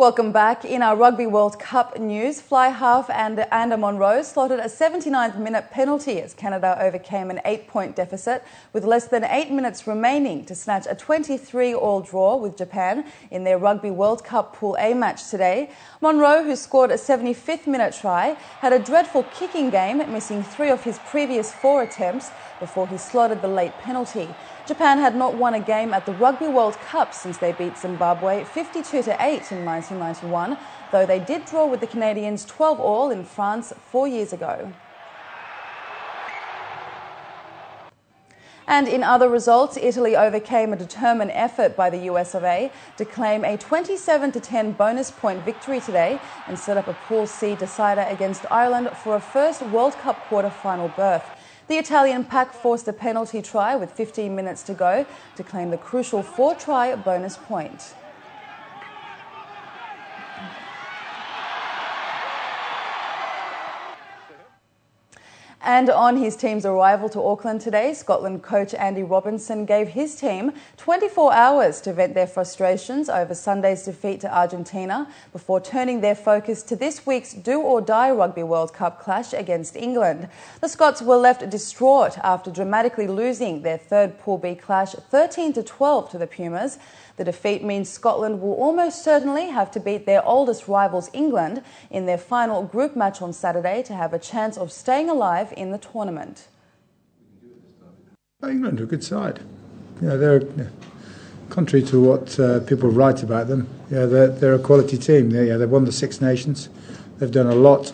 Welcome back. In our Rugby World Cup news, fly half and Anna Monroe slotted a 79th-minute penalty as Canada overcame an 8-point deficit with less than 8 minutes remaining to snatch a 23-all draw with Japan in their Rugby World Cup Pool A match today. Monroe, who scored a 75th-minute try, had a dreadful kicking game, missing 3 of his previous 4 attempts before he slotted the late penalty. Japan had not won a game at the Rugby World Cup since they beat Zimbabwe 52-8 in 1991, though they did draw with the Canadians 12-all in France 4 years ago. And in other results, Italy overcame a determined effort by the US of A to claim a 27-10 bonus point victory today and set up a Pool C decider against Ireland for a first World Cup quarter-final berth. The Italian pack forced a penalty try with 15 minutes to go to claim the crucial 4-try bonus point. And on his team's arrival to Auckland today, Scotland coach Andy Robinson gave his team 24 hours to vent their frustrations over Sunday's defeat to Argentina before turning their focus to this week's do-or-die Rugby World Cup clash against England. The Scots were left distraught after dramatically losing their third Pool B clash 13-12 to the Pumas. The defeat means Scotland will almost certainly have to beat their oldest rivals England in their final group match on Saturday to have a chance of staying alive in the tournament. England are a good side. They're contrary to what people write about them. They're a quality team. They've won the Six Nations. They've done a lot.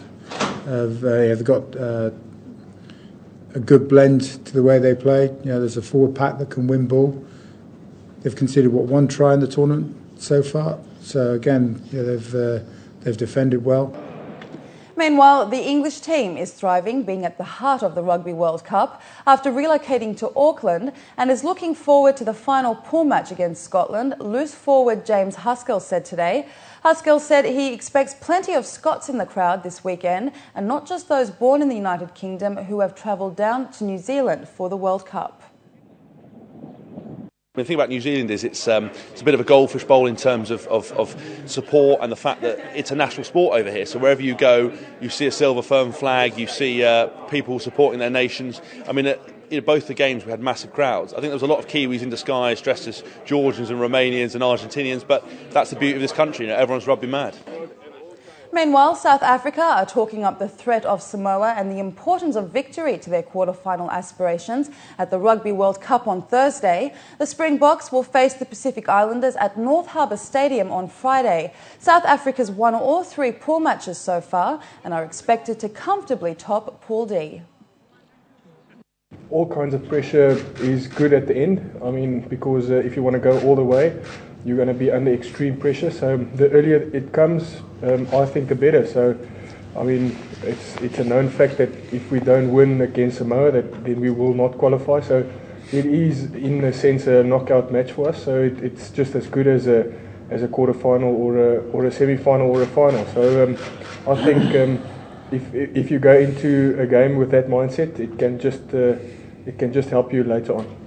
They've got a good blend to the way they play. There's a forward pack that can win ball. They've conceded, one try in the tournament so far. So again, they've defended well. Meanwhile, the English team is thriving, being at the heart of the Rugby World Cup after relocating to Auckland and is looking forward to the final pool match against Scotland, loose forward James Haskell said today. Haskell said he expects plenty of Scots in the crowd this weekend and not just those born in the United Kingdom who have travelled down to New Zealand for the World Cup. The thing about New Zealand is it's a bit of a goldfish bowl in terms of support and the fact that it's a national sport over here. So wherever you go, you see a silver fern flag, you see people supporting their nations. I mean, in both the games we had massive crowds. I think there was a lot of Kiwis in disguise dressed as Georgians and Romanians and Argentinians, but that's the beauty of this country. Everyone's rugby mad. Meanwhile, South Africa are talking up the threat of Samoa and the importance of victory to their quarter-final aspirations at the Rugby World Cup on Thursday. The Springboks will face the Pacific Islanders at North Harbour Stadium on Friday. South Africa's won all 3 pool matches so far and are expected to comfortably top Pool D. All kinds of pressure is good at the end. I mean, because if you want to go all the way, you're going to be under extreme pressure. So the earlier it comes, I think the better. So, I mean, it's a known fact that if we don't win against Samoa, then we will not qualify. So it is, in a sense, a knockout match for us. So it's just as good as a quarter-final or a semi-final or a final. So I think if you go into a game with that mindset, it can just help you later on.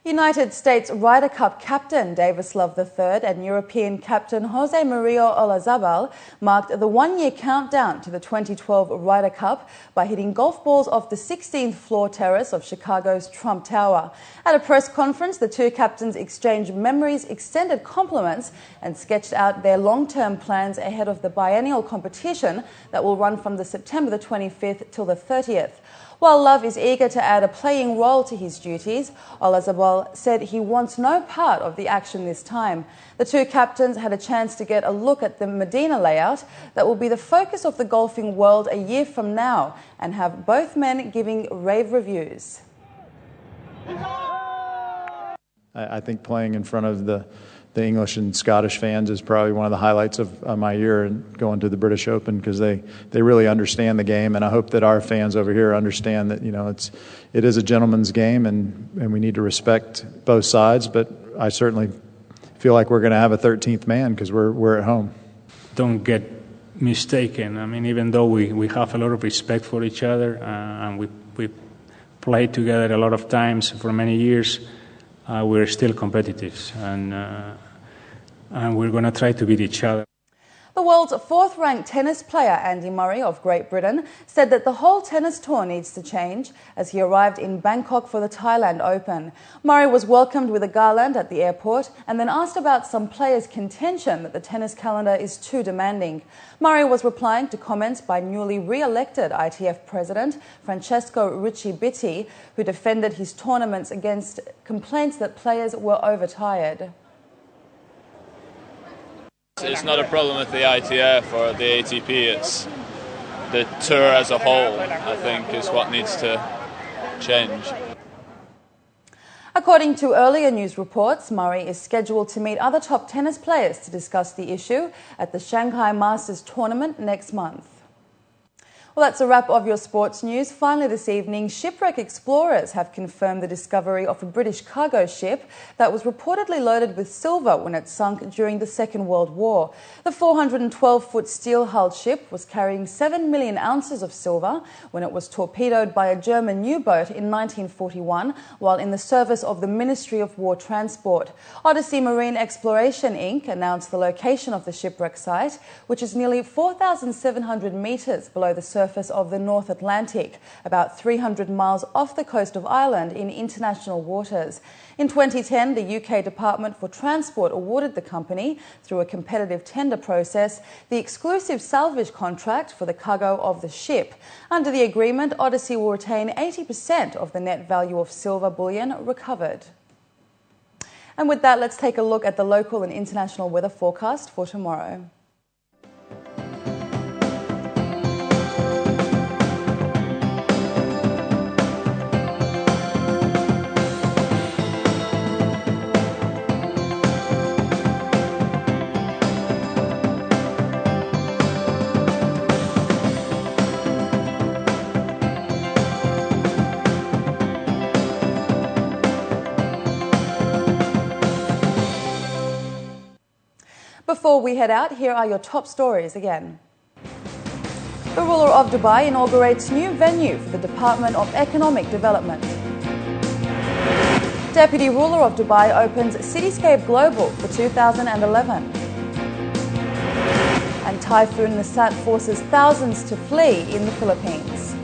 United States Ryder Cup captain Davis Love III and European captain Jose Maria Olazabal marked the one-year countdown to the 2012 Ryder Cup by hitting golf balls off the 16th floor terrace of Chicago's Trump Tower. At a press conference, the two captains exchanged memories, extended compliments and sketched out their long-term plans ahead of the biennial competition that will run from the September the 25th till the 30th. While Love is eager to add a playing role to his duties, Olazabal said he wants no part of the action this time. The two captains had a chance to get a look at the Medina layout that will be the focus of the golfing world a year from now and have both men giving rave reviews. I think playing in front of the English and Scottish fans is probably one of the highlights of my year, and going to the British Open, because they really understand the game, and I hope that our fans over here understand that it is a gentleman's game, and we need to respect both sides. But I certainly feel like we're going to have a 13th man because we're at home. Don't get mistaken. I mean, even though we have a lot of respect for each other and we played together a lot of times for many years, we're still competitive, and and we're going to try to beat each other. The world's fourth-ranked tennis player, Andy Murray of Great Britain, said that the whole tennis tour needs to change as he arrived in Bangkok for the Thailand Open. Murray was welcomed with a garland at the airport and then asked about some players' contention that the tennis calendar is too demanding. Murray was replying to comments by newly re-elected ITF president Francesco Ricci-Bitti, who defended his tournaments against complaints that players were overtired. It's not a problem with the ITF or the ATP, it's the tour as a whole, I think, is what needs to change. According to earlier news reports, Murray is scheduled to meet other top tennis players to discuss the issue at the Shanghai Masters tournament next month. Well, that's a wrap of your sports news. Finally this evening, Shipwreck explorers have confirmed the discovery of a British cargo ship that was reportedly loaded with silver when it sunk during the Second World War. The 412-foot steel-hulled ship was carrying 7 million ounces of silver when it was torpedoed by a German U-boat in 1941 while in the service of the Ministry of War Transport. Odyssey Marine Exploration Inc. announced the location of the shipwreck site, which is nearly 4,700 metres below the surface of the North Atlantic, about 300 miles off the coast of Ireland in international waters. In 2010, the UK Department for Transport awarded the company, through a competitive tender process, the exclusive salvage contract for the cargo of the ship. Under the agreement, Odyssey will retain 80% of the net value of silver bullion recovered. And with that, let's take a look at the local and international weather forecast for tomorrow. Before we head out, here are your top stories again. The ruler of Dubai inaugurates new venue for the Department of Economic Development. Deputy ruler of Dubai opens Cityscape Global for 2011. And Typhoon Nisat forces thousands to flee in the Philippines.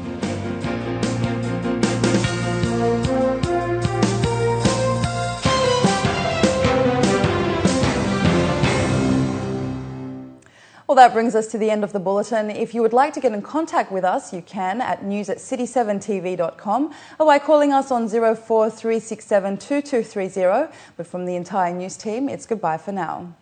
Well, that brings us to the end of the bulletin. If you would like to get in contact with us, you can at news@city7tv.com or by calling us on 04 367 2230. But from the entire news team, it's goodbye for now.